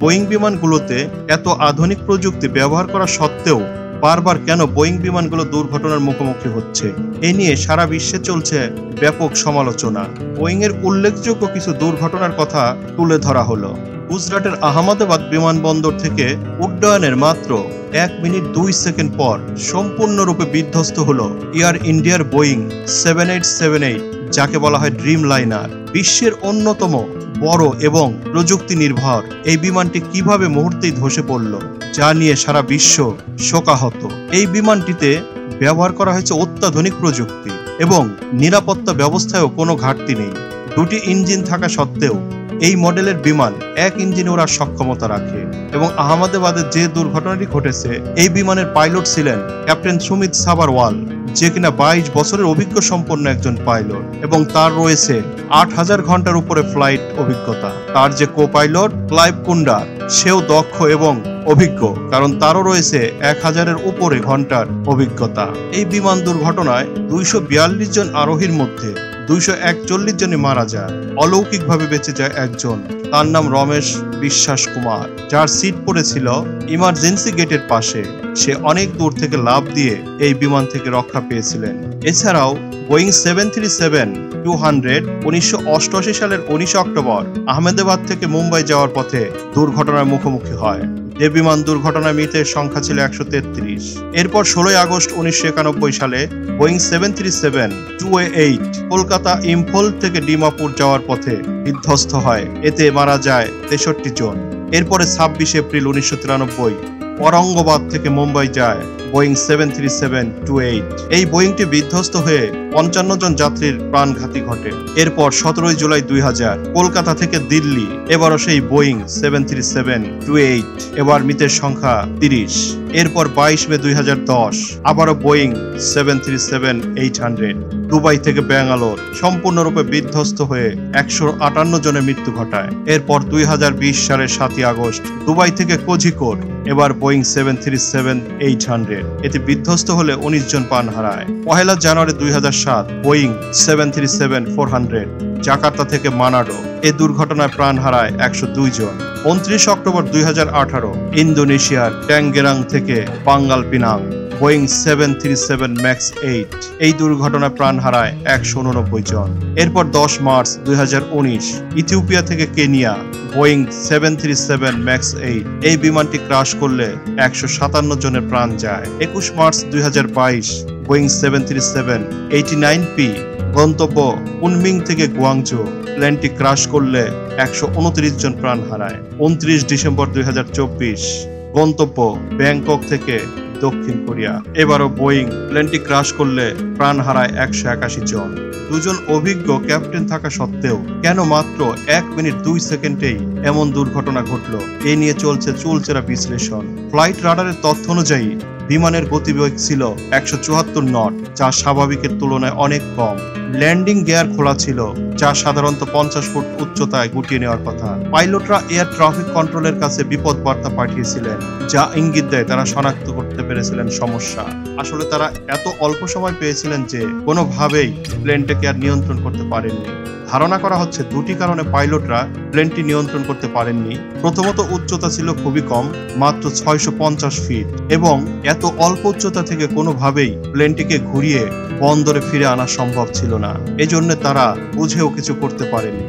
Boeing বিমানগুলোতে এত আধুনিক প্রযুক্তি ব্যবহার করা সত্ত্বেও বারবার কেন বোয়িং বিমানগুলো দুর্ঘটনার মুখোমুখি হচ্ছে এ নিয়ে সারা বিশ্বে চলছে ব্যাপক সমালোচনা। বোয়িং এর উল্লেখযোগ্য কিছু দুর্ঘটনার কথা তুলে ধরা হলো। গুজরাটের আহমেদাবাদ বিমানবন্দর থেকে উড্ডয়নের মাত্র 1 মিনিট 2 সেকেন্ড পর সম্পূর্ণরূপে বিধ্বস্ত হলো এয়ার ইন্ডিয়ার বোয়িং 7878, যাকে বলা হয় ড্রিম লাইনার। বিশ্বের অন্যতম বড় এবং প্রযুক্তি নির্ভর এই বিমানটি কিভাবে মুহূর্তেই ধসে পড়ল, যা নিয়ে সারা বিশ্ব শোকাহত। এই বিমানটিতে ব্যবহার করা হয়েছে অত্যাধুনিক প্রযুক্তি এবং নিরাপত্তা ব্যবস্থায়ও কোনো ঘাটতি নেই। দুটি ইঞ্জিন থাকা সত্ত্বেও এই মডেলের বিমান এক ইঞ্জিনে ওড়ার সক্ষমতা রাখে। এবং আহমেদাবাদে যে দুর্ঘটনাটি ঘটেছে, এই বিমানের পাইলট ছিলেন ক্যাপ্টেন সুমিত সাবারওয়াল, যে কিনা 22 বছরের অভিজ্ঞ সম্পন্ন একজন পাইলট এবং তার রয়েছে 8000 ঘন্টার উপরে ফ্লাইট অভিজ্ঞতা। তার যে কো পাইলট ক্লাইভ কুন্ডার, সেও দক্ষ এবং অভিজ্ঞ, কারণ তারও রয়েছে 1000-এর উপরে ঘন্টার অভিজ্ঞতা। এই বিমান দুর্ঘটনায় 242 জন আরোহীর মধ্যে 241 জনই মারা যায়। অলৌকিকভাবে বেঁচে যায় একজন, তার নাম রমেশ বিশ্বাস কুমার, যার সিট পড়েছিল ইমার্জেন্সি গেটের পাশে। সে অনেক দূর থেকে লাফ দিয়ে এই বিমান থেকে রক্ষা পেয়েছিলেন। এছাড়াও বোয়িং 737-200 1988 সালের 19 অক্টোবর আহমেদাবাদ থেকে মুম্বাই যাওয়ার পথে দুর্ঘটনার মুখোমুখি হয়। যে বিমান দুর্ঘটনায় মৃতের সংখ্যা ছিল 133। এরপর 16 আগস্ট 1991 সালে বোয়িং 737-208 কলকাতা ইম্ফল থেকে ডিমাপুর যাওয়ার পথে বিধ্বস্ত হয়। এতে মারা যায় 63 জন। এরপরে 26 এপ্রিল 1993 অরঙ্গাবাদ থেকে মুম্বাই যায় বোয়িং 737-208। এই বোয়িংটি বিধ্বস্ত হয়ে 55 জন যাত্রীর প্রাণঘাতী ঘটে। এরপর 17 জুলাই 2000 কলকাতা থেকে দিল্লি, এবারও সেই বোয়িং 737-208, এবার মৃতের সংখ্যা 30। এরপর 22 মে 2010 আবারও বোয়িং 737-800 দুবাই থেকে ব্যাঙ্গালোর সম্পূর্ণরূপে বিধ্বস্ত হয়ে 158 জনের মৃত্যু ঘটায়। এরপর 2020 সালের 7 আগস্ট দুবাই থেকে কোঝিকোড, এবার বোয়িং 737-800, এতে বিধ্বস্ত হলে 19 জন প্রাণ হারায়। 1 জানুয়ারি 2007 বোয়িং 737-400 জাকার্তা থেকে মানাডো, এই দুর্ঘটনায় প্রাণ হারায় 102 জন। 29 অক্টোবর 2018 ইন্দোনেশিয়ার ট্যাঙ্গেরাং থেকে বাঙ্গাল পিনাং বোয়িং 737 ম্যাক্স 8, এই দুর্ঘটনায় প্রাণ হারায় 189 জন। এরপর 10 মার্চ 2019 ইথিওপিয়া থেকে কেনিয়া বোয়িং 737 ম্যাক্স 8, এই বিমানটি ক্রাশ করলে 157 জনের প্রাণ যায়। 21 মার্চ 2022 বোয়িং 737-89P গন্তব্য কুনমিং থেকে গুয়াংজো, প্লেনটি ক্রাশ করলে 129 জন প্রাণ হারায়। 29 ডিসেম্বর 2024 গন্তব্য ব্যাংকক থেকে দক্ষিণ কোরিয়া, এবারও বোয়িং প্লেনটি ক্রাশ করলে প্রাণ হারায় 181 জন। 2 জন অভিজ্ঞ ক্যাপ্টেন থাকা সত্ত্বেও কেন মাত্র 1 মিনিট 2 সেকেন্ডেই এমন দুর্ঘটনা ঘটল, এ নিয়ে চলছে চুলচেরা বিশ্লেষণ। ফ্লাইট রাডারের তথ্য অনুযায়ী বিমানের গতিবেগ ছিল 174 নট, যা স্বাভাবিকের তুলনায় অনেক কম। ল্যান্ডিং গিয়ার খোলা ছিল, যা সাধারণত 50 ফুট উচ্চতায় গুটিয়ে নেওয়ার কথা। পাইলটরা এয়ার ট্রাফিক কন্ট্রোলের কাছে বিপদ বার্তা পাঠিয়েছিলেন, যা ইঙ্গিত দেয় তারা শনাক্ত করতে পেরেছিলেন সমস্যা। আসলে তারা এত অল্প সময় পেয়েছিলেন যে কোনোভাবেই প্লেনটাকে আর নিয়ন্ত্রণ করতে পারেননি। ধারণা করা হচ্ছে 2টি কারণে পাইলটরা প্লেনটি নিয়ন্ত্রণ করতে পারেননি। প্রথমত, উচ্চতা ছিল খুবই কম, মাত্র 650 ফিট, এবং এত অল্প উচ্চতা থেকে কোনোভাবেই প্লেনটিকে ঘুরিয়ে বন্দরে ফিরে আনা সম্ভব ছিল না। এজন্য তারা বুঝেও কিছু করতে পারেনি।